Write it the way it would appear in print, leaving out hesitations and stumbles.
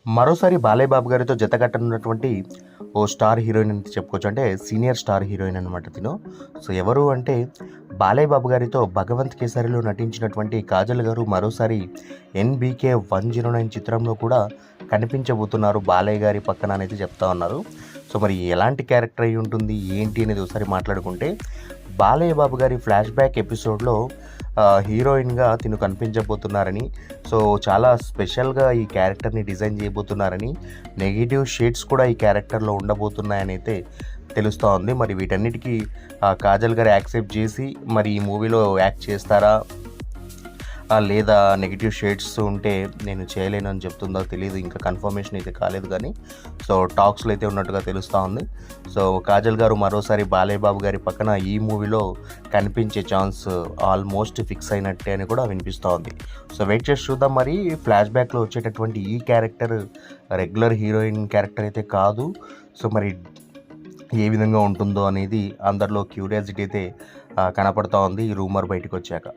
మరోసారి బాలయ్య బాబు గారితో జతకట్టనున్నటువంటి ఓ star heroine అని చెప్పుకోవచ్చు. అంటే సీనియర్ స్టార్ హీరోయిన్ అనమాట తిను. సో ఎవరు అంటే బాలయ్య బాబు గారితో 'భగవంత్ కేసరిలో' నటించినటువంటి కాజల్ గారు మరోసారి 'ఎన్‌బీకే 109' చిత్రంలో కూడా కనిపించబోతున్నారు బాలయ్య గారి పక్కన అనేది చెప్తా ఉన్నారు. సో మరి ఎలాంటి క్యారెక్టర్ అయి ఉంటుంది ఏంటి అనేది ఒకసారి మాట్లాడుకుంటే, బాలయ్య బాబు గారి ఫ్లాష్ బ్యాక్ ఎపిసోడ్‌లో హీరోయిన్‌గా తిను కనిపించబోతున్నారని, సో చాలా స్పెషల్‌గా ఈ క్యారెక్టర్‌ని డిజైన్ చేయబోతున్నారని, నెగెటివ్ షేడ్స్ కూడా ఈ క్యారెక్టర్‌లో ఉండబోతున్నాయని అయితే తెలుస్తూ ఉంది. మరి వీటన్నిటికీ కాజల్ గారు యాక్సెప్ట్ చేసి మరి ఈ మూవీలో యాక్ట్ చేస్తారా? లేదా నెగెటివ్ షేడ్స్ ఉంటే నేను చేయలేను అని చెప్తుందో తెలీదు. ఇంకా కన్ఫర్మేషన్ అయితే కాలేదు కానీ సో టాక్స్లో అయితే ఉన్నట్టుగా తెలుస్తూ ఉంది. సో కాజల్ గారు మరోసారి బాలయ్య బాబు గారి పక్కన ఈ మూవీలో కనిపించే ఛాన్స్ ఆల్మోస్ట్ ఫిక్స్ అయినట్టే అని కూడా వినిపిస్తూ ఉంది. సో వెయిట్ చేసి చూద్దాం. మరి ఫ్లాష్ బ్యాక్లో వచ్చేటటువంటి ఈ క్యారెక్టర్ రెగ్యులర్ హీరోయిన్ క్యారెక్టర్ అయితే కాదు. సో మరి ఏ విధంగా ఉంటుందో అనేది అందరిలో క్యూరియాసిటీ అయితే కనపడుతూ ఉంది ఈ రూమర్ బయటకు వచ్చాక.